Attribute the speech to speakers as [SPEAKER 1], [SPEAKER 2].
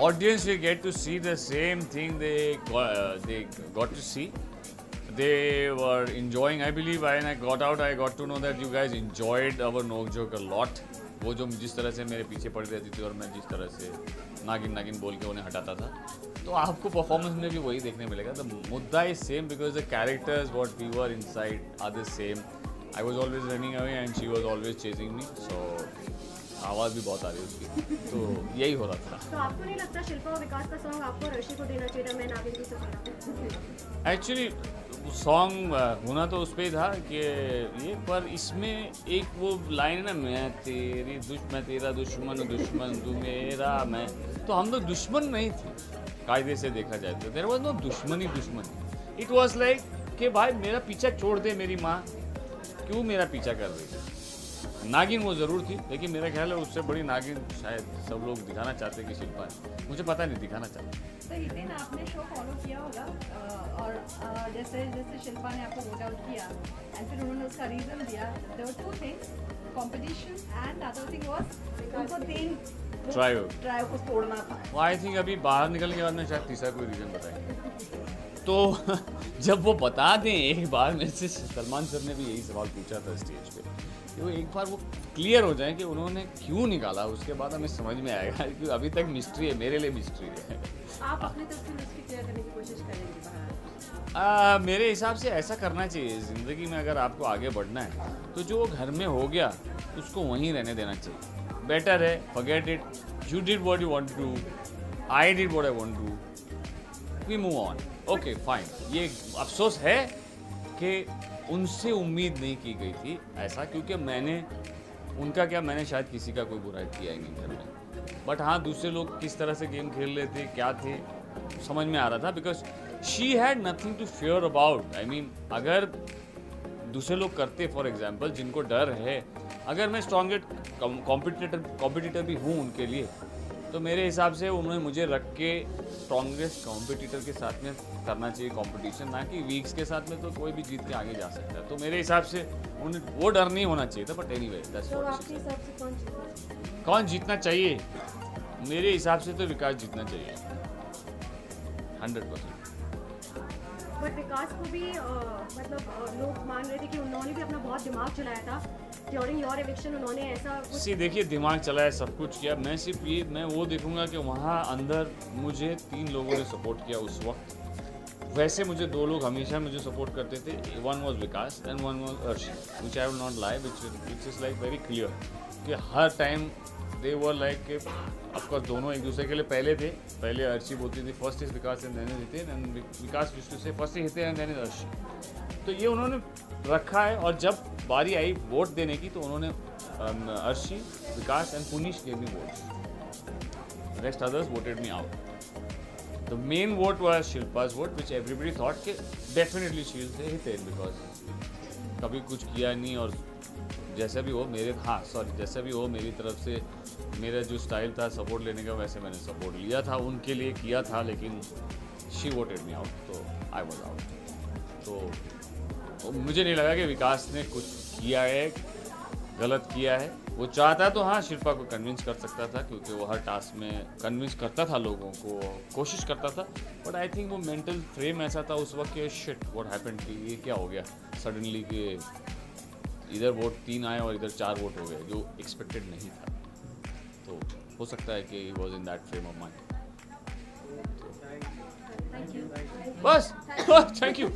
[SPEAKER 1] audience will get to see the same thing they got to see. They were enjoying. I believe when I got out, I got to know that you guys enjoyed our Nok Joke a lot. वो जो जिस तरह से मेरे पीछे पड़ी रहती थी और मैं जिस तरह से नागिन नागिन बोल के उन्हें हटाता था, तो आपको परफॉर्मेंस में भी वही देखने मिलेगा. द मुद्दा is same because the characters what we were inside are the same. I was always running away and she was always chasing me. So आवाज़ भी बहुत आ रही है उसकी, तो यही हो रहा था.
[SPEAKER 2] तो आपको नहीं लगता शिल्पा और विकास का सॉन्ग आपको अर्शी को देना चाहिए था, मैं नागिन की सफर?
[SPEAKER 1] एक्चुअली सॉन्ग होना तो उस पर था कि ये, पर इसमें एक वो लाइन है ना, मैं तेरा दुश्मन दुश्मन तू मेरा मैं, तो हम लोग दुश्मन नहीं थे कायदे से देखा जाए तो. देयर वाज नो दुश्मनी. इट वाज लाइक कि भाई मेरा पीछा छोड़ दे मेरी माँ, क्यों मेरा पीछा कर रही है. नागिन वो ज़रूर थी, लेकिन मेरा ख्याल है उससे बड़ी नागिन शायद सब लोग दिखाना चाहते कि शिल्पा है. मुझे पता नहीं, दिखाना चाहते.
[SPEAKER 3] तो हितेन, आपने शो फॉलो किया होगा और जैसे जैसे शिल्पा ने आपको वोट आउट किया एंड फिर उन्होंने उसका रीज़न दिया. There were two things, competition and other thing was उनको तीन ट्रायो को तोड़ना था.
[SPEAKER 1] वो आई थिंक अभी बाहर निकलने के बाद में शायद तीसरा कोई रीज़न बताएंगे. तो जब वो बता दें एक बार, मेरे से सलमान सर ने भी यही सवाल पूछा था स्टेज पे, कि वो एक बार वो क्लियर हो जाए कि उन्होंने क्यों निकाला, उसके बाद हमें समझ में आएगा. क्योंकि अभी तक मिस्ट्री है, मेरे लिए मिस्ट्री है.
[SPEAKER 2] आप अपनी तरफ से मिस्ट्री क्लियर करने की कोशिश करेंगे बाहर?
[SPEAKER 1] मेरे हिसाब से ऐसा करना चाहिए ज़िंदगी में. अगर आपको आगे बढ़ना है तो जो घर में हो गया उसको वहीं रहने देना चाहिए. बेटर है forget it. You did what you want to do, I did what I want to do, we move on. Okay fine. ये अफसोस है कि उनसे उम्मीद नहीं की गई थी ऐसा, क्योंकि मैंने शायद किसी का कोई बुराई किया ही नहीं घर में. बट हाँ, दूसरे लोग किस तरह से गेम खेल रहे थे, क्या थे, समझ में आ रहा था. Because she had nothing to fear about. I mean, अगर दूसरे लोग करते, फॉर एग्जाम्पल जिनको डर है, अगर मैं स्ट्रॉन्गेस्ट कॉम्पिटिटर भी हूँ उनके लिए, तो मेरे हिसाब से उन्होंने मुझे रख के स्ट्रॉन्गेस्ट कॉम्पिटिटर के साथ में करना चाहिए कंपटीशन, ना कि वीक्स के साथ में. तो कोई भी जीत के आगे जा सकता है. तो मेरे हिसाब से उन्हें वो डर नहीं होना चाहिए था. But anyway, that's what.
[SPEAKER 2] आपके हिसाब से
[SPEAKER 1] कौन जीतना चाहिए? मेरे हिसाब से तो विकास जीतना चाहिए 100%.
[SPEAKER 2] बट विकास को भी मतलब लोग मान रहे थे कि उन्होंने भी अपना बहुत दिमाग चलाया था ड्यूरिंग योर इविक्शन. उन्होंने ऐसा कुछ
[SPEAKER 1] देखिए, दिमाग चलाया, सब कुछ किया. मैं वो देखूंगा कि वहाँ अंदर मुझे 3 लोगों ने सपोर्ट किया उस वक्त. वैसे मुझे 2 लोग हमेशा मुझे सपोर्ट करते थे. One was Vikas and one was Arshi, which I will not lie, which is like very clear कि हर टाइम दे वर लाइक के. ऑफकोर्स दोनों एक दूसरे के लिए पहले थे. पहले अर्शी बोलती थी first is Vikas and then is Hiten, and Vikas used to say first is Hiten and then is Arshi. तो ये उन्होंने रखा है. और जब बारी आई वोट देने की, तो उन्होंने अर्शी, विकास एंड पुनीश के भी votes. Rest others voted me out. The main vote was Shilpa's vote, which everybody thought के definitely she will say Hiten, because कभी कुछ किया नहीं. और जैसा भी हो जैसा भी हो मेरी तरफ से, मेरा जो स्टाइल था सपोर्ट लेने का, वैसे मैंने सपोर्ट लिया था, उनके लिए किया था. लेकिन शी वोटेड मी आउट, तो आई वॉज आउट. तो मुझे नहीं लगा कि विकास ने कुछ किया है, गलत किया है. वो चाहता तो हाँ शिल्पा को कन्विंस कर सकता था, क्योंकि वो हर टास्क में कन्विंस करता था लोगों को, कोशिश करता था. बट आई थिंक वो मेंटल फ्रेम ऐसा था उस वक्त कि शिट व्हाट हैपेंड, कि ये क्या हो गया सडनली, कि इधर वोट 3 आए और इधर 4 वोट हो गए, जो एक्सपेक्टेड नहीं था. तो हो सकता है कि he was in that frame of mind. बस थैंक यू.